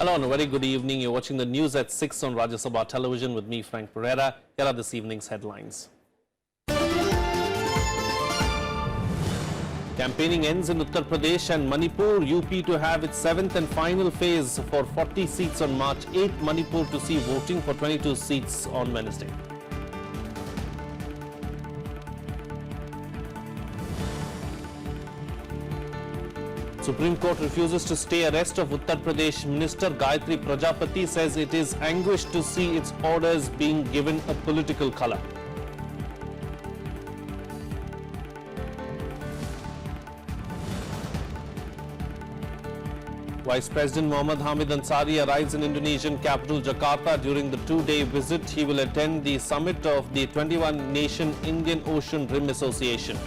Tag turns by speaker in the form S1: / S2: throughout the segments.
S1: Hello and a very good evening. You're watching the news at 6 on Rajya Sabha television with me, Frank Pereira. Here are this evening's headlines. Campaigning ends in Uttar Pradesh and Manipur. UP to have its 7th and final phase for 40 seats on March 8th. Manipur to see voting for 22 seats on Wednesday. Supreme Court refuses to stay arrest of Uttar Pradesh Minister Gayatri Prajapati, says it is anguished to see its orders being given a political colour. Vice President Mohammad Hamid Ansari arrives in Indonesian capital Jakarta. During the two-day visit, he will attend the summit of the 21-nation Indian Ocean Rim Association.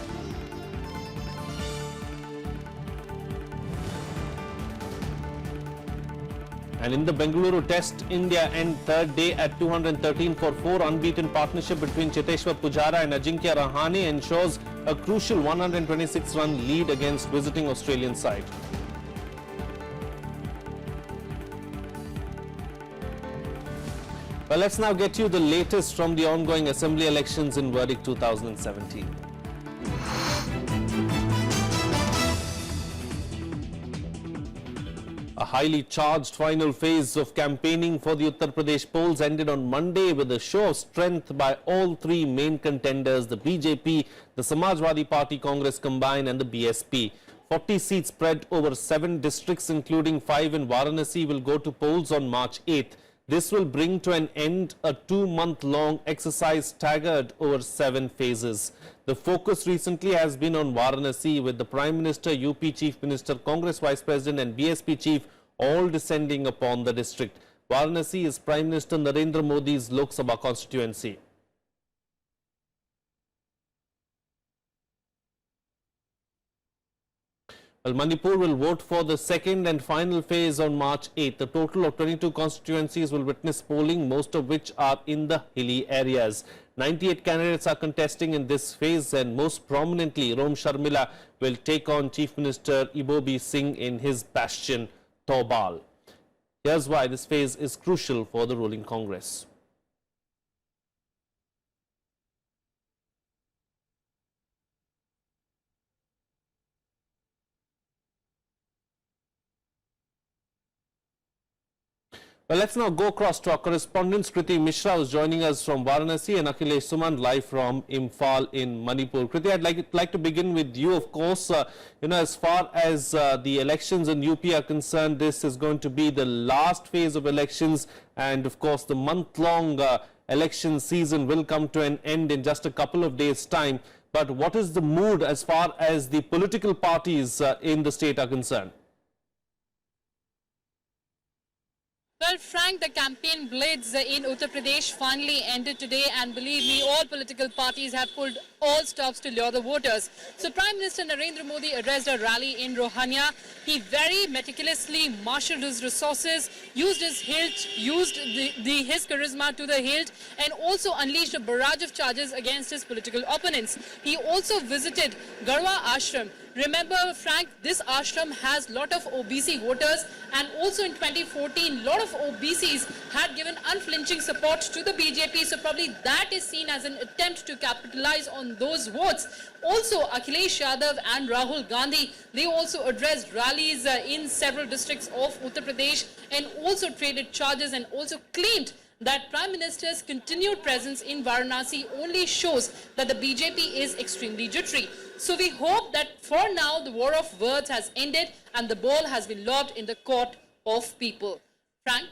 S1: And in the Bengaluru Test, India end third day at 213 for 4. Unbeaten partnership between Cheteshwar Pujara and Ajinkya Rahane ensures a crucial 126-run lead against visiting Australian side. Well, let's now get you the latest from the ongoing assembly elections in verdict 2017. A highly charged final phase of campaigning for the Uttar Pradesh polls ended on Monday with a show of strength by all three main contenders, the BJP, the Samajwadi Party Congress combined and the BSP. 40 seats spread over 7 districts, including 5 in Varanasi, will go to polls on March 8th. This will bring to an end a 2-month-long exercise staggered over 7 phases. The focus recently has been on Varanasi, with the Prime Minister, UP Chief Minister, Congress Vice President and BSP Chief all descending upon the district. Varanasi is Prime Minister Narendra Modi's Lok Sabha constituency. Well, Manipur will vote for the second and final phase on March 8th. A total of 22 constituencies will witness polling, most of which are in the hilly areas. 98 candidates are contesting in this phase, and most prominently, Rom Sharmila will take on Chief Minister Ibobi Singh in his bastion, Taubal. Here's why this phase is crucial for the ruling Congress. Well, let's now go across to our correspondent Kriti Mishra, who is joining us from Varanasi, and Akhilesh Suman live from Imphal in Manipur. Kriti, I'd like to begin with you. Of course, as far as the elections in UP are concerned, this is going to be the last phase of elections, and of course, the month-long election season will come to an end in just a couple of days' time. But what is the mood as far as the political parties in the state are concerned?
S2: Well, Frank, the campaign blitz in Uttar Pradesh finally ended today, and believe me, all political parties have pulled all stops to lure the voters. So Prime Minister Narendra Modi addressed a rally in Rohania. He very meticulously marshaled his resources, used his hilt, used his charisma to the hilt, and also unleashed a barrage of charges against his political opponents. He also visited Garhwa Ashram. Remember, Frank, this ashram has a lot of OBC voters, and also in 2014, a lot of OBCs had given unflinching support to the BJP, so probably that is seen as an attempt to capitalize on those votes. Also, Akhilesh Yadav and Rahul Gandhi, they also addressed rallies in several districts of Uttar Pradesh, and also traded charges, and also claimed that Prime Minister's continued presence in Varanasi only shows that the BJP is extremely jittery. So we hope that for now the war of words has ended and the ball has been lobbed in the court of people. Frank?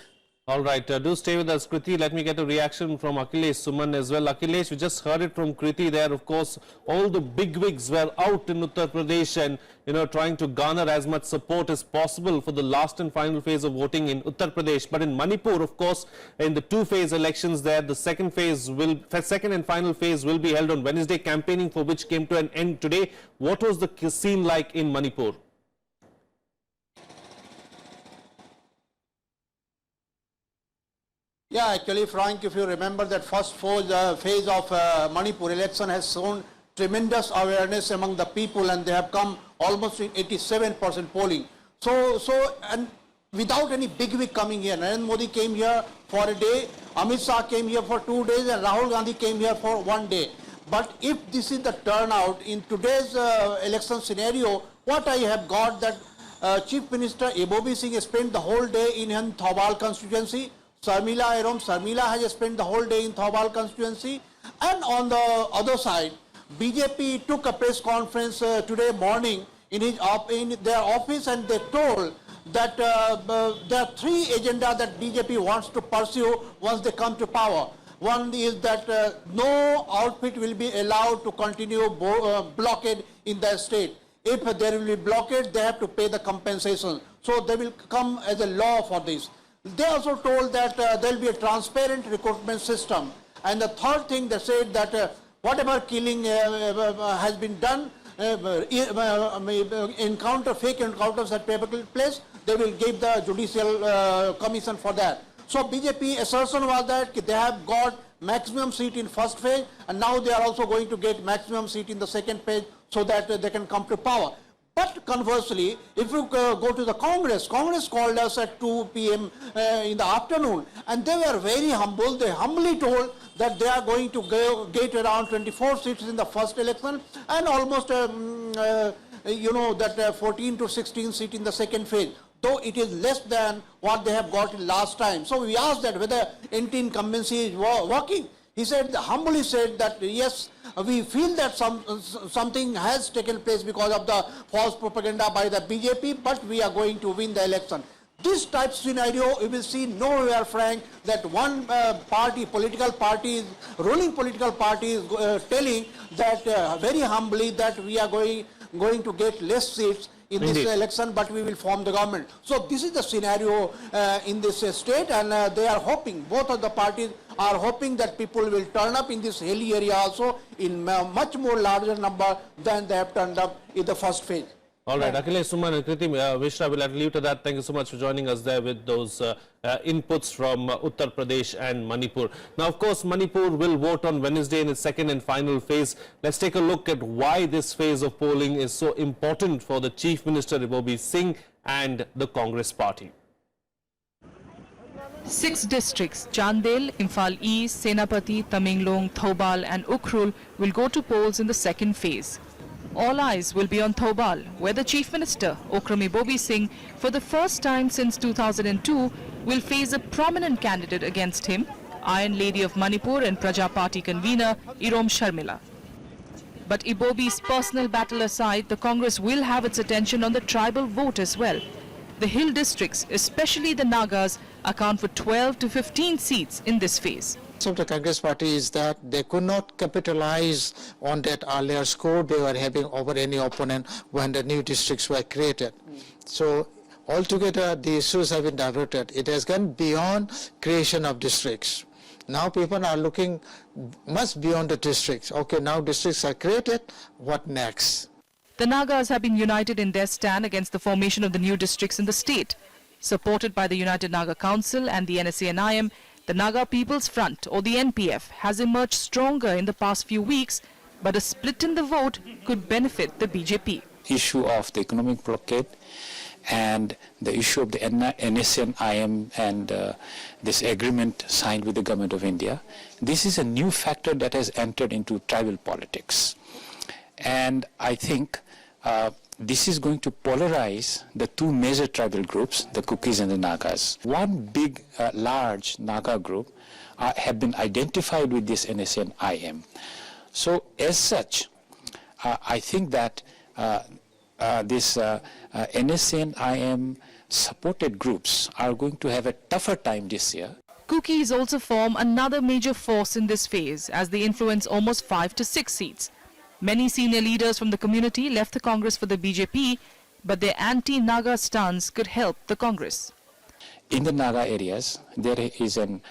S1: All right, do stay with us, Kriti. Let me get a reaction from Akhilesh Suman as well. Akhilesh, we just heard it from Kriti there. Of course, all the bigwigs were out in Uttar Pradesh and, trying to garner as much support as possible for the last and final phase of voting in Uttar Pradesh. But in Manipur, of course, in the two-phase elections there, the second and final phase will be held on Wednesday, campaigning for which came to an end today. What was the scene like in Manipur?
S3: Yeah, actually, Frank, if you remember that first phase of Manipur election has shown tremendous awareness among the people, and they have come almost to 87% polling. And without any bigwig coming here. Narendra Modi came here for a day, Amit Shah came here for 2 days, and Rahul Gandhi came here for 1 day. But if this is the turnout in today's election scenario, what I have got that Chief Minister Ebobi Singh spent the whole day in Thobal constituency, Sarmila has spent the whole day in Thobal constituency, and on the other side, BJP took a press conference today morning in their office, and they told that there are 3 agendas that BJP wants to pursue once they come to power. One is that no outfit will be allowed to continue blockade in the state. If there will be blockade, they have to pay the compensation. So they will come as a law for this. They also told that there will be a transparent recruitment system. And the third thing, they said that whatever killing has been done, fake encounters that take place, they will give the judicial commission for that. So BJP assertion was that they have got maximum seat in first phase, and now they are also going to get maximum seat in the second phase so that they can come to power. But conversely, if you go to the Congress called us at 2 p.m. In the afternoon, and they were very humble. They humbly told that they are going to get around 24 seats in the first election, and almost, 14 to 16 seats in the second phase, though it is less than what they have got last time. So we asked that whether anti-incumbency is working. He said, humbly said that yes, we feel that something has taken place because of the false propaganda by the BJP, but we are going to win the election. This type of scenario, you will see nowhere, Frank, that one ruling political party is telling that very humbly that we are going to get less seats in this election, but we will form the government. So this is the scenario in this state, and they are hoping, both of the parties are hoping that people will turn up in this hilly area also in much more larger number than they have turned up in the first phase.
S1: All right, Akhilesh, Suman and Kriti, Vishra, will leave to that. Thank you so much for joining us there with those inputs from Uttar Pradesh and Manipur. Now, of course, Manipur will vote on Wednesday in its second and final phase. Let's take a look at why this phase of polling is so important for the Chief Minister Ebobi Singh and the Congress party.
S4: 6 districts, Chandel, Imphal East, Senapati, Tamenglong, Thobal and Ukhrul will go to polls in the second phase. All eyes will be on Thobal, where the Chief Minister, Okram Ebobi Singh, for the first time since 2002, will face a prominent candidate against him, Iron Lady of Manipur and Praja Party convener, Irom Sharmila. But Ebobi's personal battle aside, the Congress will have its attention on the tribal vote as well. The hill districts, especially the Nagas, account for 12 to 15 seats in this phase.
S5: Of the Congress party is that they could not capitalize on that earlier score they were having over any opponent when the new districts were created. So altogether the issues have been diverted. It has gone beyond creation of districts. Now people are looking much beyond the districts. Okay, now districts are created, what next?
S4: The Nagas have been united in their stand against the formation of the new districts in the state. Supported by the United Naga Council and the NSA-NIM, the Naga People's Front, or the NPF, has emerged stronger in the past few weeks, but a split in the vote could benefit the BJP.
S6: Issue of the economic blockade and the issue of the NSA-NIM and this agreement signed with the government of India, this is a new factor that has entered into tribal politics. And I think this is going to polarize the 2 major tribal groups, the Kukis and the Nagas. One big, large Naga group have been identified with this NSA-NIM. So as such, I think that this NSA-NIM supported groups are going to have a tougher time this year.
S4: Kukis also form another major force in this phase as they influence almost 5 to 6 seats. Many senior leaders from the community left the Congress for the BJP, but their anti-Naga stance could help the Congress.
S6: In the Naga areas, there is an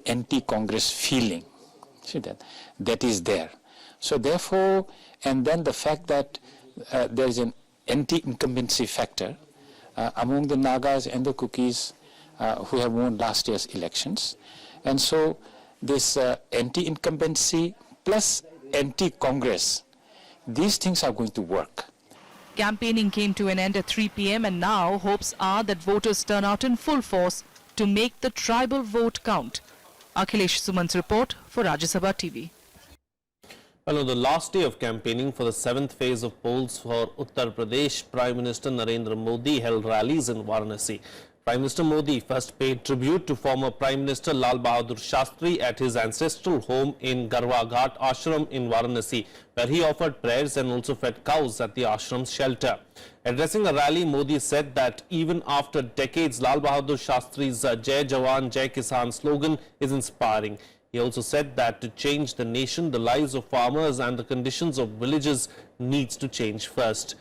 S6: anti-Congress feeling, see that is there. So therefore, and then the fact that there is an anti-incumbency factor among the Nagas and the Kukis who have won last year's elections. And so this anti-incumbency plus anti-Congress, these things are going to work.
S4: Campaigning came to an end at 3 p.m. and now hopes are that voters turn out in full force to make the tribal vote count. Akhilesh Suman's report for Rajya Sabha TV.
S1: Well, on the last day of campaigning for the 7th phase of polls for Uttar Pradesh, Prime Minister Narendra Modi held rallies in Varanasi. Prime Minister Modi first paid tribute to former Prime Minister Lal Bahadur Shastri at his ancestral home in Garwa Ghat Ashram in Varanasi, where he offered prayers and also fed cows at the ashram's shelter. Addressing a rally, Modi said that even after decades, Lal Bahadur Shastri's Jai Jawan, Jai Kisan slogan is inspiring. He also said that to change the nation, the lives of farmers and the conditions of villages needs to change first.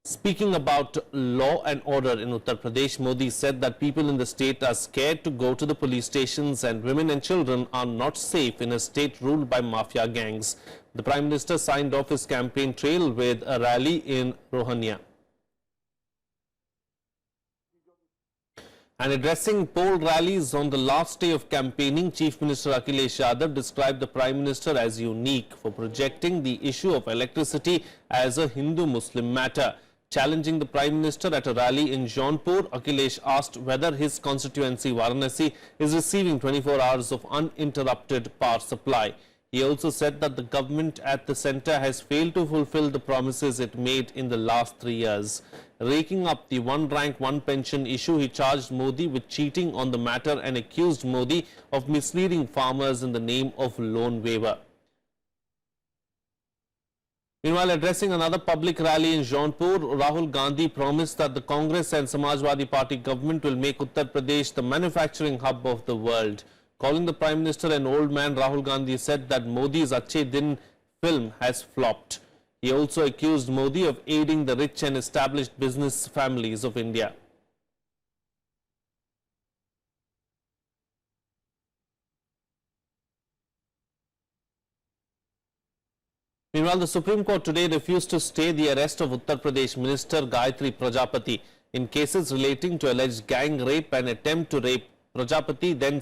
S1: Speaking about law and order in Uttar Pradesh, Modi said that people in the state are scared to go to the police stations and women and children are not safe in a state ruled by mafia gangs. The Prime Minister signed off his campaign trail with a rally in Rohania. And addressing poll rallies on the last day of campaigning, Chief Minister Akhilesh Yadav described the Prime Minister as unique for projecting the issue of electricity as a Hindu-Muslim matter. Challenging the Prime Minister at a rally in Jaunpur, Akhilesh asked whether his constituency Varanasi is receiving 24 hours of uninterrupted power supply. He also said that the government at the centre has failed to fulfill the promises it made in the last 3 years. Raking up the one rank, one pension issue, he charged Modi with cheating on the matter and accused Modi of misleading farmers in the name of loan waiver. Meanwhile, addressing another public rally in Jaunpur, Rahul Gandhi promised that the Congress and Samajwadi Party government will make Uttar Pradesh the manufacturing hub of the world. Calling the Prime Minister an old man, Rahul Gandhi said that Modi's Achhe Din film has flopped. He also accused Modi of aiding the rich and established business families of India. Meanwhile, the Supreme Court today refused to stay the arrest of Uttar Pradesh Minister Gayatri Prajapati in cases relating to alleged gang rape and attempt to rape. Prajapati, then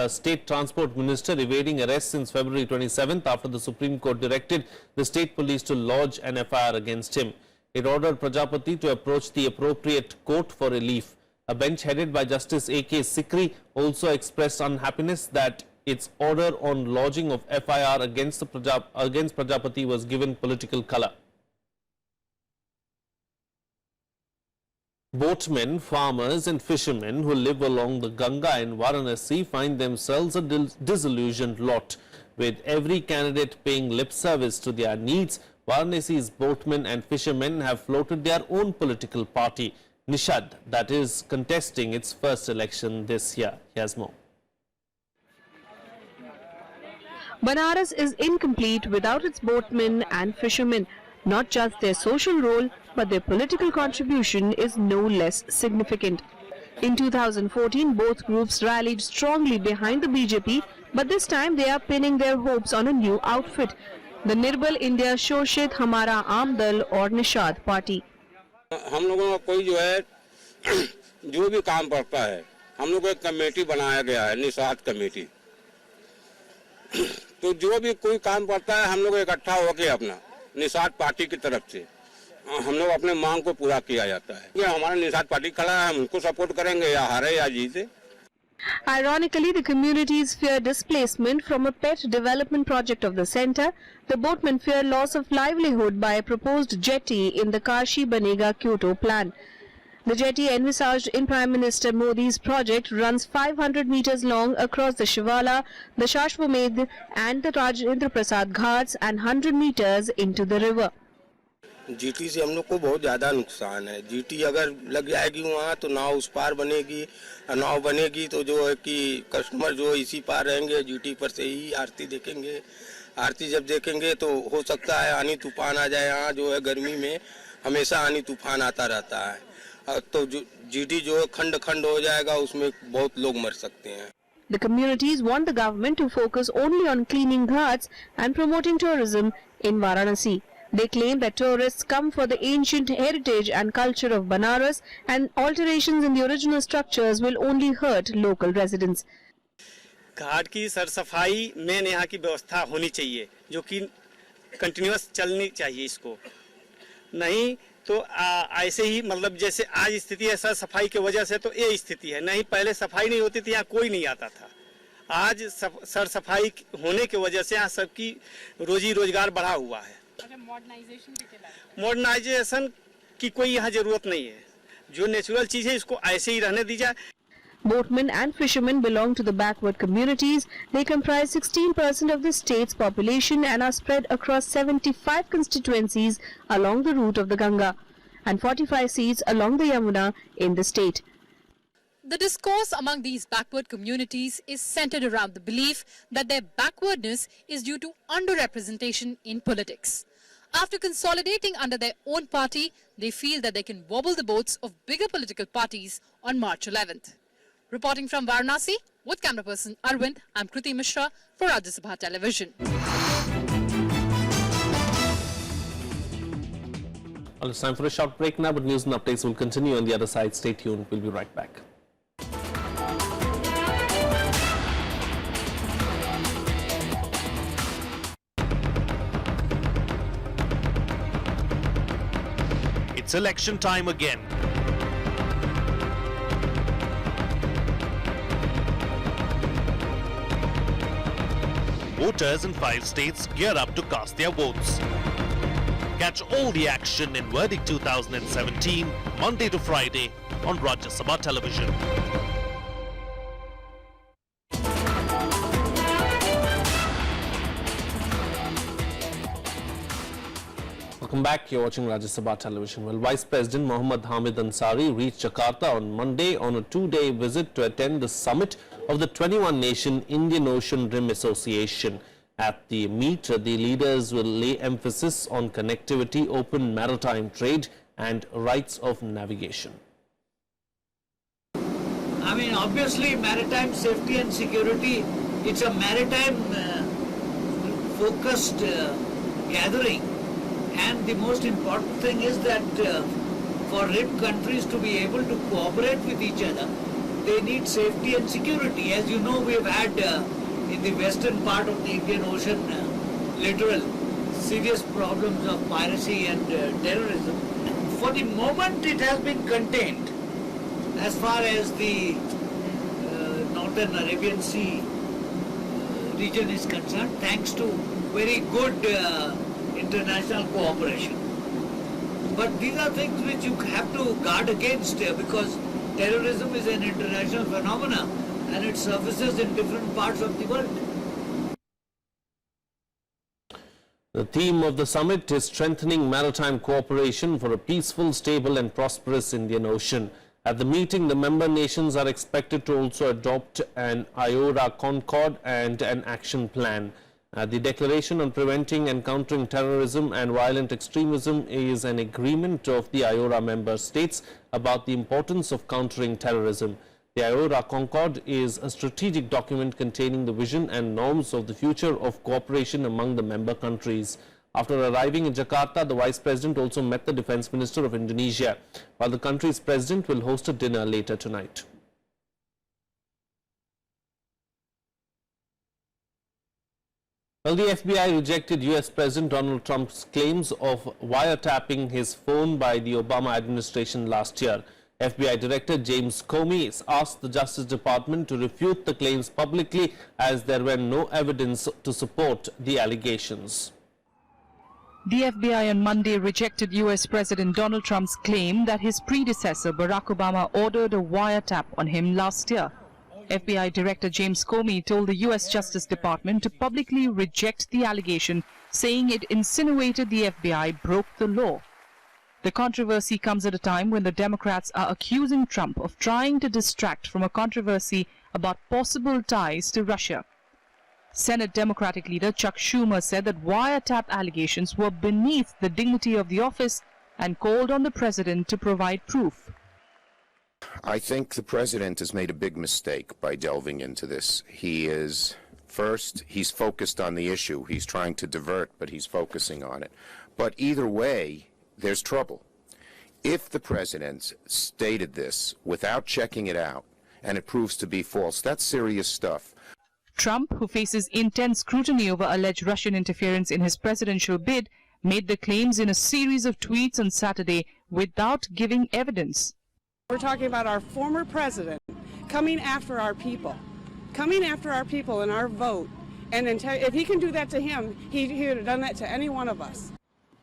S1: State Transport Minister, evading arrest since February 27th after the Supreme Court directed the State Police to lodge an FIR against him. It ordered Prajapati to approach the appropriate court for relief. A bench headed by Justice A.K. Sikri also expressed unhappiness that its order on lodging of FIR against Prajapati was given political colour. Boatmen, farmers and fishermen who live along the Ganga in Varanasi find themselves a disillusioned lot. With every candidate paying lip service to their needs, Varanasi's boatmen and fishermen have floated their own political party, Nishad, that is contesting its first election this year. Here's more.
S7: Banaras is incomplete without its boatmen and fishermen. Not just their social role, but their political contribution is no less significant. In 2014, both groups rallied strongly behind the BJP, but this time they are pinning their hopes on a new outfit, the Nirbal India Shoshit Hamara Amdal or Nishad party.
S8: हम लोगों का कोई जो है जो भी काम करता है हम लोग एक कमेटी बनाया गया है निषाद कमेटी तो जो भी कोई काम करता है हम लोग इकट्ठा होकर अपना निषाद पार्टी की तरफ से हम लोग अपने मांग को पूरा किया जाता है ये हमारा निषाद पार्टी खड़ा है हम उनको सपोर्ट करेंगे या हारे या जीते.
S7: Ironically, the communities fear displacement from a pet development project of the centre. The boatmen fear loss of livelihood by a proposed jetty in the Kashi Banega Kyoto plan. The jetty envisaged in Prime Minister Modi's project runs 500 meters long across the Shivala, the Shashwamedh and the Rajendra Prasad Ghats and 100 meters into the river.
S8: GT से हम लोग को बहुत ज़्यादा नुकसान है. GT अगर लग जाएगी वहाँ तो नाव उस पार बनेगी, नाव बनेगी तो जो है कि कस्टमर जो इसी पार रहेंगे जीटी पर से ही आरती देखेंगे. आरती जब देखेंगे तो हो सकता है आनी तूफान आ जाए. यहाँ जो है गर्मी में हमेशा आनी तूफान आता रहता है तो जीटी जो खंड खंड हो जाएगा उसमें बहुत लोग मर सकते हैं.
S7: The communities want the government to focus only on cleaning ghats and promoting tourism in Varanasi. They claim that tourists come for the ancient heritage and culture of Banaras and alterations in the original structures will only hurt local residents.
S9: घाट की सरसफाई में यहाँ की व्यवस्था होनी चाहिए जो कि कंटिन्यूअस चलनी चाहिए. इसको नहीं तो ऐसे ही मतलब जैसे आज स्थिति है सर सफाई की वजह से, तो ये स्थिति है। नहीं पहले सफाई नहीं होती थी, यहाँ कोई नहीं आता था। आज सर सफाई होने की वजह से यहाँ सबकी रोजी रोजगार बढ़ा हुआ है। मॉडर्नाइजेशन की कोई यहाँ जरूरत नहीं है। जो नेचुरल चीज है इसको ऐसे ही रहने दी जाए।
S7: Boatmen and fishermen belong to the backward communities. They comprise 16% of the state's population and are spread across 75 constituencies along the route of the Ganga and 45 seats along the Yamuna in the state.
S2: The discourse among these backward communities is centered around the belief that their backwardness is due to underrepresentation in politics. After consolidating under their own party, they feel that they can wobble the boats of bigger political parties on March 11th. Reporting from Varanasi with camera person Arvind, I'm Kriti Mishra for Rajya Sabha Television.
S1: Well, it's time for a short break now, but news and updates will continue on the other side. Stay tuned. We'll be right back.
S10: It's election time again. Voters in 5 states gear up to cast their votes. Catch all the action in Verdict 2017, Monday to Friday on Rajya Sabha Television.
S1: Welcome back. You're watching Rajya Sabha Television. Well, Vice President Mohammad Hamid Ansari reached Jakarta on Monday on a 2-day visit to attend the summit of the 21-nation Indian Ocean Rim Association. At the meet, the leaders will lay emphasis on connectivity, open maritime trade and rights of navigation.
S11: I mean, obviously maritime safety and security, it's a maritime focused gathering, and the most important thing is that for RIM countries to be able to cooperate with each other, they need safety and security. As you know, we've had in the western part of the Indian Ocean littoral serious problems of piracy and terrorism. For the moment, it has been contained as far as the Northern Arabian Sea region is concerned, thanks to very good international cooperation. But these are things which you have to guard against because terrorism is an international phenomenon and it surfaces in different parts of the world.
S1: The theme of the summit is strengthening maritime cooperation for a peaceful, stable and prosperous Indian Ocean. At the meeting, the member nations are expected to also adopt an IORA Concord and an action plan. The Declaration on Preventing and Countering Terrorism and Violent Extremism is an agreement of the IORA member states about the importance of countering terrorism. The IORA Concord is a strategic document containing the vision and norms of the future of cooperation among the member countries. After arriving in Jakarta, the Vice President also met the Defence Minister of Indonesia, while the country's President will host a dinner later tonight. Well, the FBI rejected US President Donald Trump's claims of wiretapping his phone by the Obama administration last year. FBI Director James Comey asked the Justice Department to refute the claims publicly as there were no evidence to support the allegations.
S4: The FBI on Monday rejected US President Donald Trump's claim that his predecessor Barack Obama ordered a wiretap on him last year. FBI Director James Comey told the US Justice Department to publicly reject the allegation, saying it insinuated the FBI broke the law. The controversy comes at a time when the Democrats are accusing Trump of trying to distract from a controversy about possible ties to Russia. Senate Democratic leader Chuck Schumer said that wiretap allegations were beneath the dignity of the office and called on the president to provide proof.
S12: I think the president has made a big mistake by delving into this. He's focused on the issue. He's trying to divert, but he's focusing on it. But either way, there's trouble. If the president stated this without checking it out and it proves to be false, that's serious stuff.
S4: Trump, who faces intense scrutiny over alleged Russian interference in his presidential bid, made the claims in a series of tweets on Saturday without giving evidence.
S13: We're talking about our former president coming after our people and our vote. And then if he can do that to him, he would have done that to any one of us.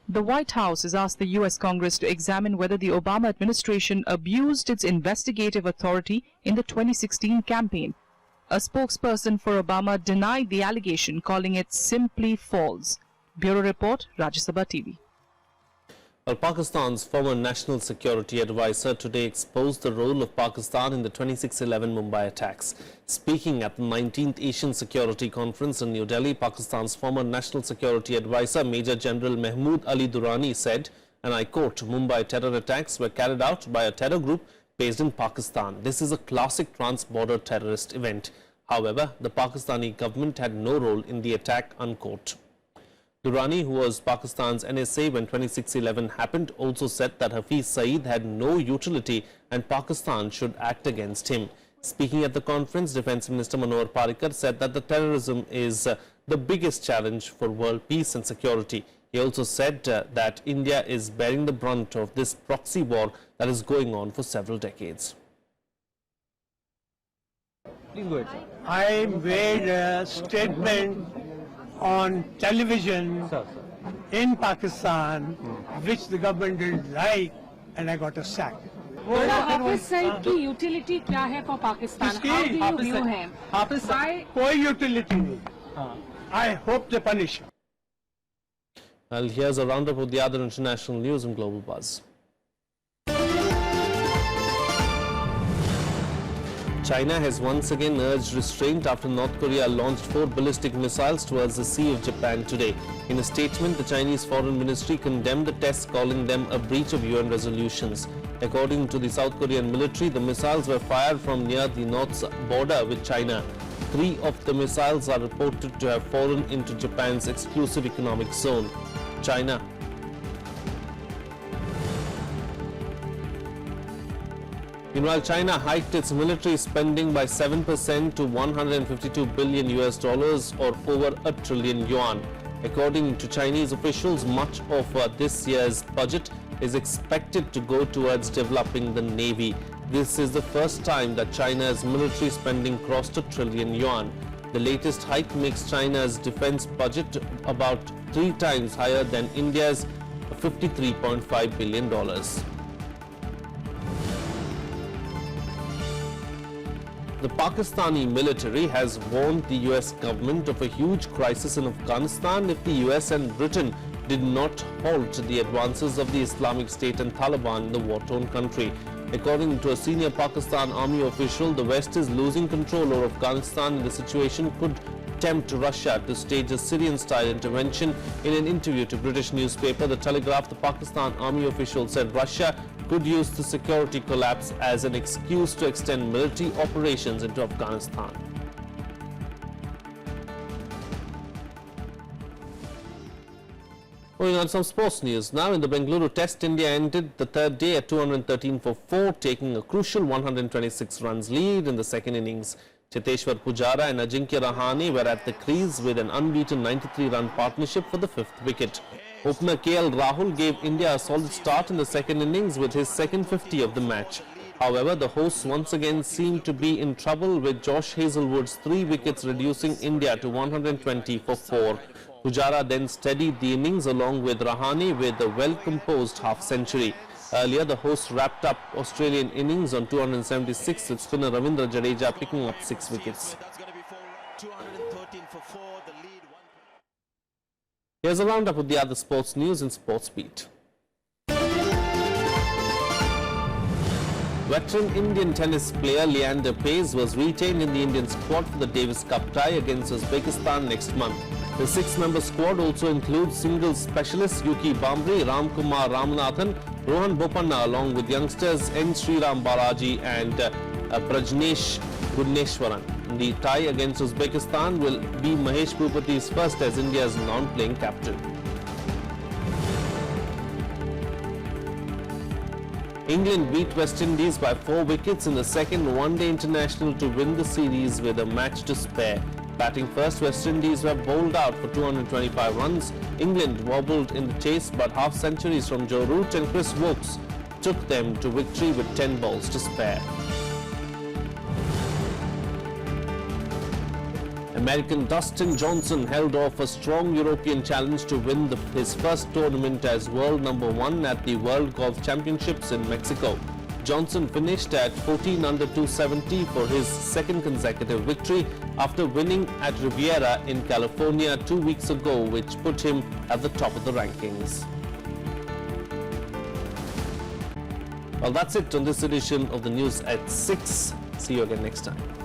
S4: The White House has asked the U.S. Congress to examine whether the Obama administration abused its investigative authority in the 2016 campaign. A spokesperson for Obama denied the allegation, calling it simply false. Bureau Report, Rajya Sabha TV.
S1: Well, Pakistan's former National Security Advisor today exposed the role of Pakistan in the 26/11 Mumbai attacks. Speaking at the 19th Asian Security Conference in New Delhi, Pakistan's former National Security Advisor Major General Mahmood Ali Durrani said, and I quote, "Mumbai terror attacks were carried out by a terror group based in Pakistan. This is a classic trans-border terrorist event. However, the Pakistani government had no role in the attack," unquote. Durrani, who was Pakistan's NSA when 26/11 happened, also said that Hafiz Saeed had no utility and Pakistan should act against him. Speaking at the conference, Defence Minister Manohar Parrikar said that the terrorism is the biggest challenge for world peace and security. He also said that India is bearing the brunt of this proxy war that is going on for several decades.
S14: I made a statement on television in Pakistan, which the government didn't like, and I got a sack.
S15: Hafiz Saeed की utility क्या है for Pakistan? How do you view him?
S14: कोई utility नहीं. I hope they punish him.
S1: Well, here's a roundup of the other international news and global buzz. China has once again urged restraint after North Korea launched 4 ballistic missiles towards the Sea of Japan today. In a statement, the Chinese Foreign Ministry condemned the tests, calling them a breach of UN resolutions. According to the South Korean military, the missiles were fired from near the north's border with China. 3 of the missiles are reported to have fallen into Japan's exclusive economic zone. China Meanwhile, China hiked its military spending by 7% to $152 billion or over $1 trillion. According to Chinese officials, much of this year's budget is expected to go towards developing the navy. This is the first time that China's military spending crossed $1 trillion. The latest hike makes China's defense budget about 3 times higher than India's $53.5 billion. The Pakistani military has warned the US government of a huge crisis in Afghanistan if the US and Britain did not halt the advances of the Islamic State and Taliban in the war-torn country. According to a senior Pakistan army official, the West is losing control over Afghanistan and the situation could tempt Russia to stage a Syrian-style intervention. In an interview to British newspaper The Telegraph, the Pakistan army official said Russia could use the security collapse as an excuse to extend military operations into Afghanistan. Going on some sports news now. In the Bengaluru Test, India ended the third day at 213 for 4, taking a crucial 126 runs lead in the second innings. Cheteshwar Pujara and Ajinkya Rahane were at the crease with an unbeaten 93-run partnership for the 5th wicket. Opener KL Rahul gave India a solid start in the second innings with his second 50 of the match. However, the hosts once again seemed to be in trouble with Josh Hazlewood's 3 wickets reducing India to 120 for 4. Pujara then steadied the innings along with Rahane with a well-composed half-century. Earlier, the hosts wrapped up Australian innings on 276 with spinner Ravindra Jadeja picking up 6 wickets. Here's a roundup of the other sports news in Sports Beat. Veteran Indian tennis player Leander Paes was retained in the Indian squad for the Davis Cup tie against Uzbekistan next month. The 6-member squad also includes singles specialists Yuki Bambri, Ramkumar Ramanathan, Rohan Bopanna along with youngsters N. Sriram Balaji and Prajnesh Guneshwaran. The tie against Uzbekistan will be Mahesh Bhupati's first as India's non-playing captain. England beat West Indies by 4 wickets in the second one-day international to win the series with a match to spare. Batting first, West Indies were bowled out for 225 runs. England wobbled in the chase, but half centuries from Joe Root and Chris Wokes took them to victory with 10 balls to spare. American Dustin Johnson held off a strong European challenge to win his first tournament as world number 1 at the World Golf Championships in Mexico. Johnson finished at 14 under 270 for his second consecutive victory after winning at Riviera in California 2 weeks ago, which put him at the top of the rankings. Well, that's it on this edition of the news at 6. See you again next time.